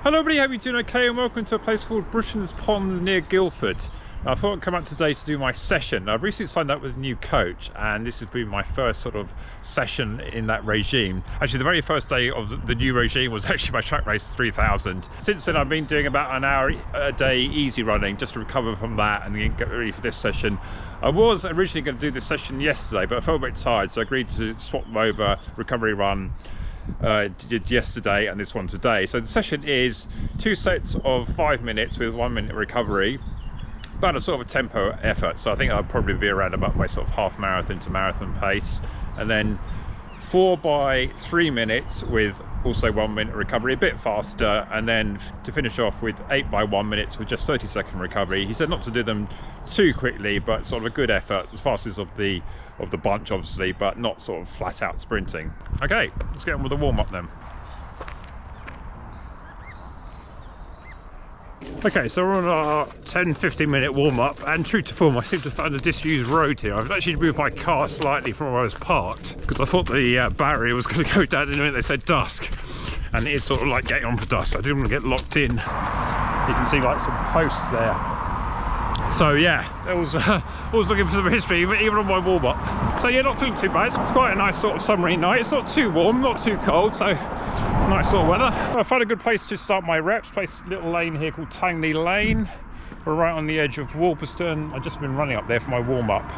Hello everybody, hope you're doing okay and welcome to a place called Brushen's Pond near Guildford. Now, I thought I'd come out today to do my session. I've recently signed up with a new coach and this has been my first sort of session in that regime. Actually, the very first day of the new regime was actually my track race 3000. Since then I've been doing about an hour a day easy running just to recover from that and then get ready for this session. I was originally going to do this session yesterday, but I felt a bit tired, so I agreed to swap them over, recovery run. Did yesterday and this one today. So the session is 2 sets of 5 minutes with 1 minute recovery, about a sort of a tempo effort. So I think I'll probably be around about my sort of half marathon to marathon pace, and then 4 by 3 minutes with also 1 minute recovery, a bit faster, and then to finish off with 8 by 1 minutes with just 30-second recovery. He said not to do them too quickly, but sort of a good effort, as fastest of the bunch obviously, but not sort of flat out sprinting. Okay, let's get on with the warm-up then. Okay, so we're on our 10-15 minute warm-up, and true to form I seem to have found a disused road here. I've actually moved my car slightly from where I was parked because I thought the barrier was going to go down in a minute. They said dusk, and it is sort of like getting on for dusk. I didn't want to get locked in. You can see like some posts there. So yeah, I was looking for some history even on my warm-up. So yeah, not feeling too bad. It's quite a nice sort of summery night. It's not too warm, not too cold, so nice sort of weather. I found a good place to start my reps. Place a little lane here called Tangley Lane. We're right on the edge of Wolperston. I've just been running up there for my warm-up.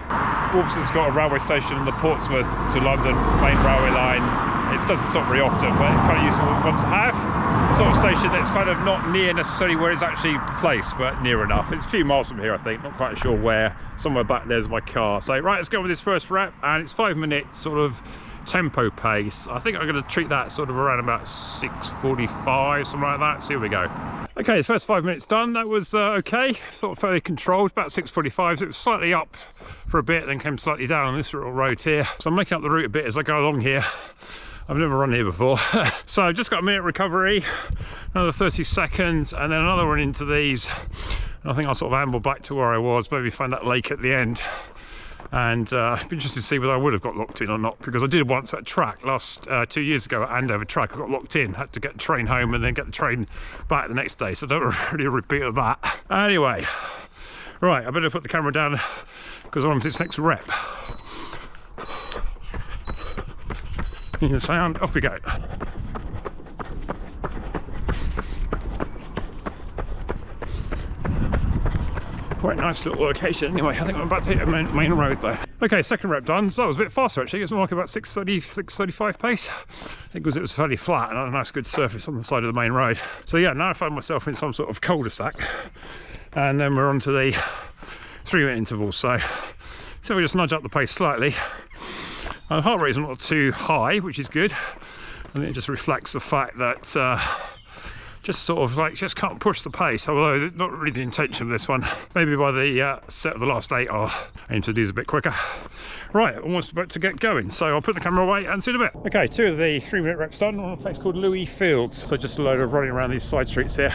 Wolperston's got a railway station on the Portsmouth to London main railway line. It doesn't stop very often, but it's kind of useful one to have. A sort of station that's kind of not near necessarily where it's actually placed, but near enough. It's a few miles from here, I think, not quite sure where. Somewhere back there's my car. So right, let's go with this first rep, and it's 5 minutes sort of tempo pace. I think I'm going to treat that sort of around about 6:45, something like that. So here we go. Okay, the first 5 minutes done. That was okay, sort of fairly controlled, about 6:45. So it was slightly up for a bit, then came slightly down on this little road here. So I'm making up the route a bit as I go along here. I've never run here before. So I've just got a minute recovery, another 30 seconds, and then another one into these. And I think I'll sort of amble back to where I was, maybe find that lake at the end. And it'd be interesting to see whether I would have got locked in or not, because I did once at track last 2 years ago at Andover track. I got locked in, had to get the train home and then get the train back the next day, so I don't really repeat of that. Anyway, right, I better put the camera down because I'm on this next rep. Hear the sound, off we go. Quite a nice little location. Anyway, I think I'm about to hit a main road though. Okay, second rep done. So that was a bit faster actually. It was like about 6:30, 6:35 pace. I think because it was fairly flat and had a nice good surface on the side of the main road. So yeah, now I find myself in some sort of cul-de-sac. And then we're on to the 3 minute intervals. So we just nudge up the pace slightly. My heart rate is not too high, which is good. I think it just reflects the fact that just sort of like just can't push the pace, although not really the intention of this one. Maybe by the set of the last 8 I'll aim to do this a bit quicker. Right, almost about to get going, so I'll put the camera away and see you in a bit. Okay, 2 of the 3 minute reps done on a place called Louis Fields. So just a load of running around these side streets here.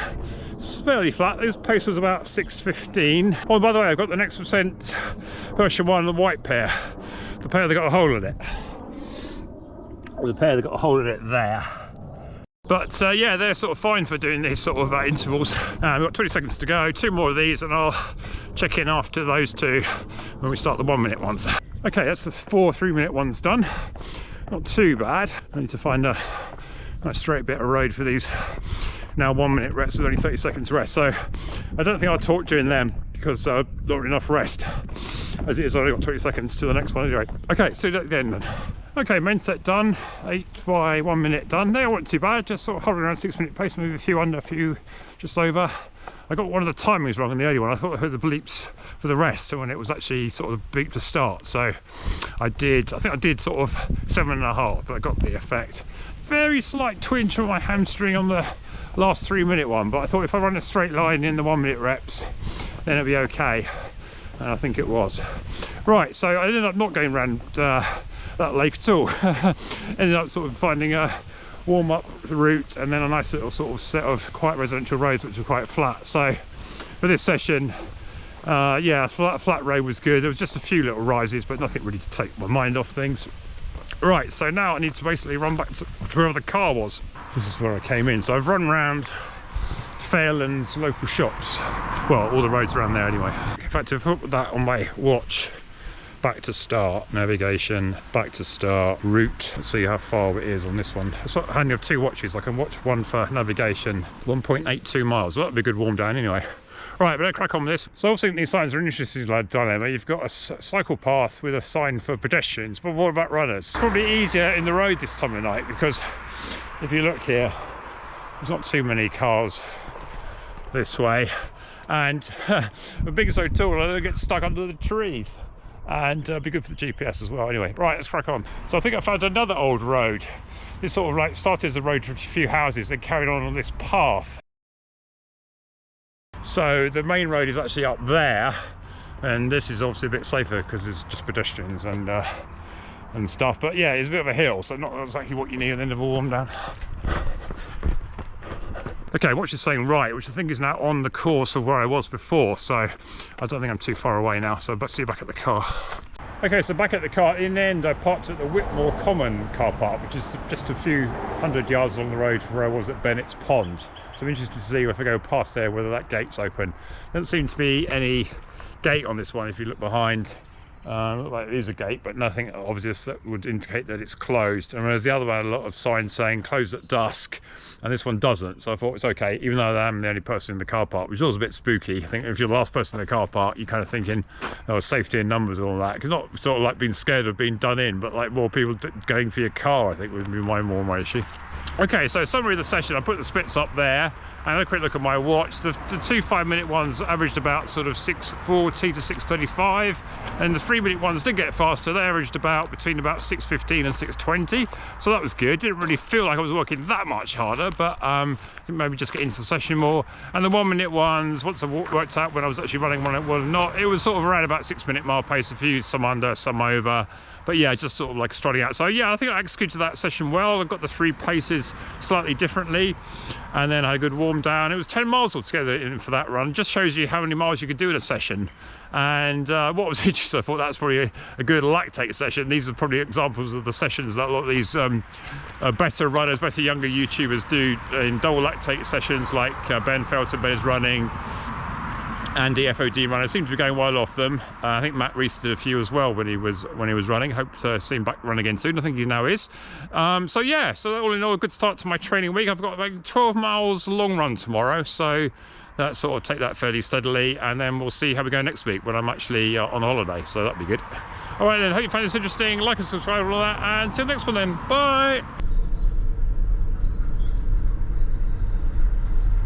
It's fairly flat. This pace was about 6:15. Oh, by the way, I've got the Next Percent version 1, the white pair. The pair that got a hole in it. Or the pair that got a hole in it there. But yeah, they're sort of fine for doing these sort of intervals. We've got 20 seconds to go, 2 more of these, and I'll check in after those 2 when we start the 1 minute ones. Okay, that's the 4 3 minute ones done. Not too bad. I need to find a nice straight bit of road for these now 1 minute reps with only 30 seconds rest. So I don't think I'll talk during them because not enough rest. As it is, I've only got 20 seconds to the next one anyway. Okay, so that again then. Okay, main set done, 8 by 1 minute done. They weren't too bad, just sort of hovering around 6 minute pace, maybe a few under, a few just over. I got one of the timings wrong in the early one. I thought I heard the bleeps for the rest when it was actually sort of beep to start. So I think I did sort of 7.5, but I got the effect. Very slight twinge from my hamstring on the last 3 minute one, but I thought if I run a straight line in the 1 minute reps, then it'll be okay. And I think it was. Right, so I ended up not going around that lake at all. Ended up sort of finding a warm-up route and then a nice little sort of set of quiet residential roads which are quite flat. So for this session, yeah, flat road was good. There was just a few little rises, but nothing really to take my mind off things. Right, so now I need to basically run back to wherever the car was. This is where I came in. So I've run around Fairlands local shops. Well, all the roads around there anyway. In fact, if I put that on my watch, back to start, navigation, back to start, route. Let's see how far it is on this one. It's not handy of two watches. I can watch one for navigation, 1.82 miles. Well, that'd be a good warm down anyway. Right, but let's crack on with this. So obviously these signs are an interesting dilemma. You've got a cycle path with a sign for pedestrians, but what about runners? It's probably easier in the road this time of night, because if you look here, there's not too many cars this way, and the biggest so tall, they get stuck under the trees, and be good for the GPS as well. Anyway, right, let's crack on. So I think I found another old road. This sort of like started as a road for a few houses, then carried on this path. So the main road is actually up there, and this is obviously a bit safer because it's just pedestrians and stuff. But yeah, it's a bit of a hill, so not exactly what you need at the end of a warm down. Okay, watch is saying right, which I think is now on the course of where I was before, so I don't think I'm too far away now. So let's see you back at the car. Okay, so back at the car, in the end I parked at the Whitmore Common car park, which is just a few hundred yards along the road from where I was at Bennett's Pond. So I'm interested to see if I go past there whether that gate's open. There doesn't seem to be any gate on this one if you look behind. Looks like it is a gate, but nothing obvious that would indicate that it's closed. And whereas the other one had a lot of signs saying closed at dusk, and this one doesn't. So I thought it's okay, even though I am the only person in the car park, which was a bit spooky. I think if you're the last person in the car park, you're kind of thinking, oh, safety in numbers and all that. Because not sort of like being scared of being done in, but like more people going for your car, I think would be my issue. Okay, so summary of the session, I put the splits up there, and a quick look at my watch. The 2 5-minute ones averaged about sort of 6:40 to 6:35, and the 3-minute ones did get faster. They averaged between about 6:15 and 6:20, so that was good. Didn't really feel like I was working that much harder, but I think maybe just get into the session more. And the 1-minute ones, once I worked out when I was actually running one or not, it was sort of around about 6-minute mile pace, a few, some under, some over. But yeah, just sort of like strutting out. So yeah, I think I executed that session well. I got the 3 paces slightly differently, and then I had a good warm down. It was 10 miles altogether in for that run. Just shows you how many miles you could do in a session. And what was interesting, I thought that's probably a good lactate session. These are probably examples of the sessions that a lot of these better runners, better younger YouTubers do in double lactate sessions, like Ben Felton, Ben is running, and the FOD runner seemed to be going well off them. I think Matt Reese did a few as well when he was running. Hope to see him back run again soon. I think he now is. So yeah, so all in all, a good start to my training week. I've got like 12 miles long run tomorrow, so that sort of take that fairly steadily, and then we'll see how we go next week when I'm actually on holiday. So that'd be good. All right then, hope you find this interesting. Like and subscribe and all that, and see you next one then. Bye.